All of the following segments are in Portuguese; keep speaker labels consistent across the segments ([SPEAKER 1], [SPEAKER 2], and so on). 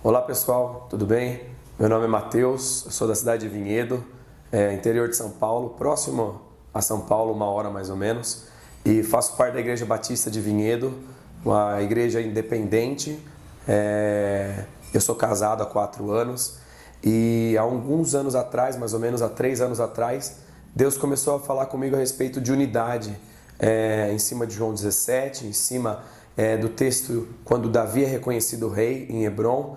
[SPEAKER 1] Olá pessoal, tudo bem? Meu nome é Matheus, eu sou da cidade de Vinhedo, interior de São Paulo, próximo a São Paulo, 1 hora mais ou menos, e faço parte da Igreja Batista de Vinhedo, uma igreja independente. Eu sou casado há 4 anos e há alguns anos atrás, mais ou menos há 3 anos atrás, Deus começou a falar comigo a respeito de unidade, em cima de João 17, em cima do texto quando Davi é reconhecido rei em Hebron.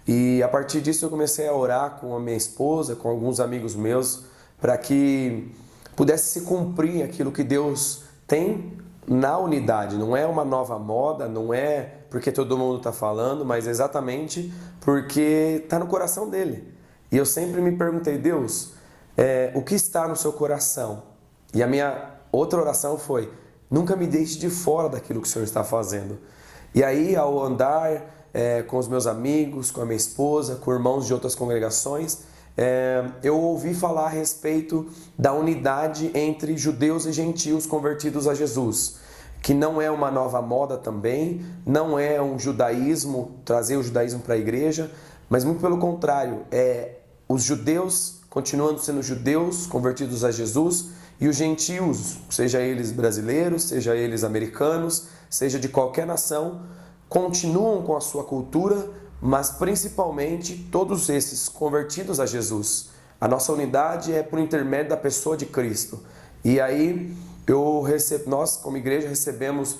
[SPEAKER 1] E a partir disso eu comecei a orar com a minha esposa, com alguns amigos meus, para que pudesse se cumprir aquilo que Deus tem na unidade. Não é uma nova moda, não é porque todo mundo está falando, mas exatamente porque está no coração dele. E eu sempre me perguntei, Deus, o que está no seu coração? E a minha outra oração foi, nunca me deixe de fora daquilo que o Senhor está fazendo. E aí, ao andar com os meus amigos, com a minha esposa, com irmãos de outras congregações, eu ouvi falar a respeito da unidade entre judeus e gentios convertidos a Jesus, que não é uma nova moda também, não é um judaísmo, trazer o judaísmo para a igreja, mas muito pelo contrário, os judeus continuando sendo judeus convertidos a Jesus e os gentios, seja eles brasileiros, seja eles americanos, seja de qualquer nação, continuam com a sua cultura, mas principalmente todos esses convertidos a Jesus. A nossa unidade é por intermédio da pessoa de Cristo. E aí nós como igreja recebemos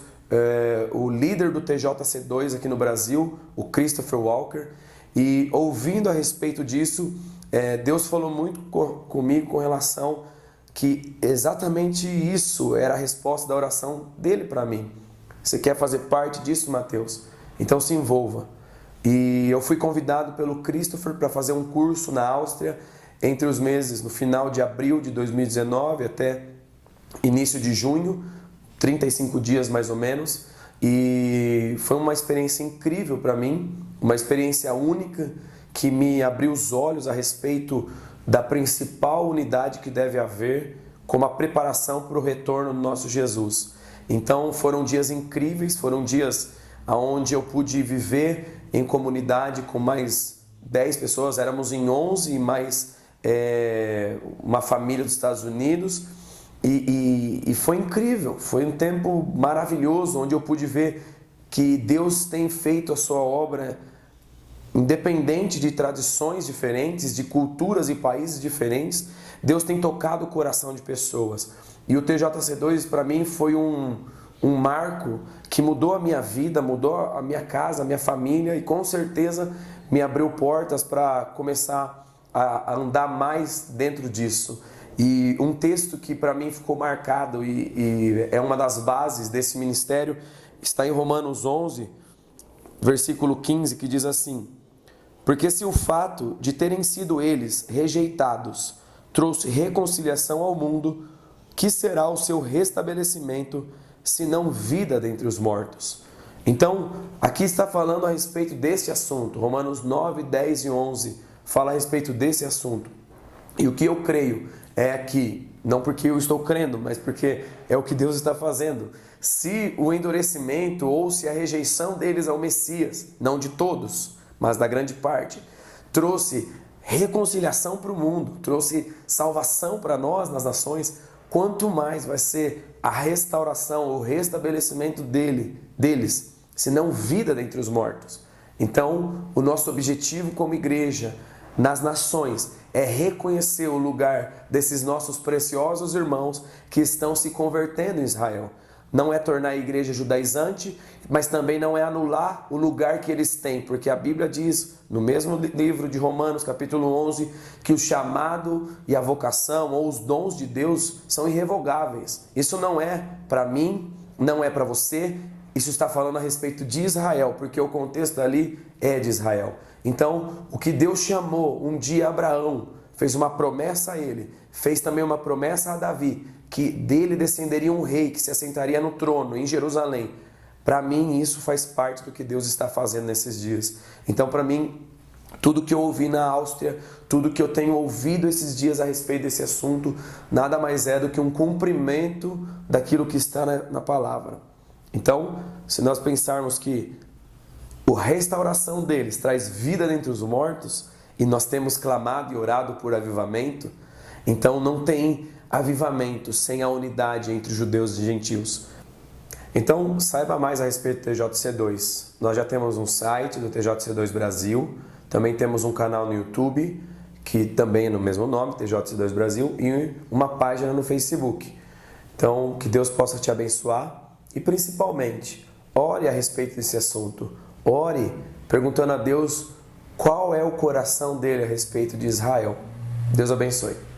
[SPEAKER 1] o líder do TJC2 aqui no Brasil, o Christopher Walker, e ouvindo a respeito disso, Deus falou muito comigo com relação que exatamente isso era a resposta da oração dele para mim. Você quer fazer parte disso, Matheus? Então se envolva. E eu fui convidado pelo Christopher para fazer um curso na Áustria entre os meses, no final de abril de 2019 até início de junho, 35 dias mais ou menos. E foi uma experiência incrível para mim, uma experiência única que me abriu os olhos a respeito da principal unidade que deve haver como a preparação para o retorno do nosso Jesus. Então foram dias incríveis, foram dias onde eu pude viver em comunidade com mais 10 pessoas, éramos em 11 e mais uma família dos Estados Unidos, e foi incrível, foi um tempo maravilhoso, onde eu pude ver que Deus tem feito a sua obra independente de tradições diferentes, de culturas e países diferentes. Deus tem tocado o coração de pessoas. E o TJC2 para mim foi um marco que mudou a minha vida, mudou a minha casa, a minha família, e com certeza me abriu portas para começar a andar mais dentro disso. E um texto que para mim ficou marcado e é uma das bases desse ministério está em Romanos 11, versículo 15, que diz assim: porque se o fato de terem sido eles rejeitados trouxe reconciliação ao mundo, que será o seu restabelecimento, se não vida dentre os mortos? Então, aqui está falando a respeito desse assunto. Romanos 9, 10 e 11 fala a respeito desse assunto. E o que eu creio é que, não porque eu estou crendo, mas porque é o que Deus está fazendo. Se o endurecimento ou se a rejeição deles ao Messias, não de todos, mas da grande parte, trouxe reconciliação para o mundo, trouxe salvação para nós nas nações, quanto mais vai ser a restauração, o restabelecimento deles, se não vida dentre os mortos. Então, o nosso objetivo como igreja nas nações é reconhecer o lugar desses nossos preciosos irmãos que estão se convertendo em Israel. Não é tornar a igreja judaizante, mas também não é anular o lugar que eles têm, porque a Bíblia diz, no mesmo livro de Romanos, capítulo 11, que o chamado e a vocação, ou os dons de Deus, são irrevogáveis. Isso não é para mim, não é para você, isso está falando a respeito de Israel, porque o contexto ali é de Israel. Então, o que Deus chamou um dia Abraão, fez uma promessa a ele, fez também uma promessa a Davi, que dele descenderia um rei que se assentaria no trono em Jerusalém. Para mim, isso faz parte do que Deus está fazendo nesses dias. Então, para mim, tudo que eu ouvi na Áustria, tudo que eu tenho ouvido esses dias a respeito desse assunto, nada mais é do que um cumprimento daquilo que está na palavra. Então, se nós pensarmos que a restauração deles traz vida dentre os mortos, e nós temos clamado e orado por avivamento, então não tem avivamento sem a unidade entre judeus e gentios. Então, saiba mais a respeito do TJC2. Nós já temos um site do TJC2 Brasil, também temos um canal no YouTube, que também é no mesmo nome, TJC2 Brasil, e uma página no Facebook. Então, que Deus possa te abençoar e, principalmente, ore a respeito desse assunto. Ore perguntando a Deus qual é o coração dele a respeito de Israel. Deus abençoe.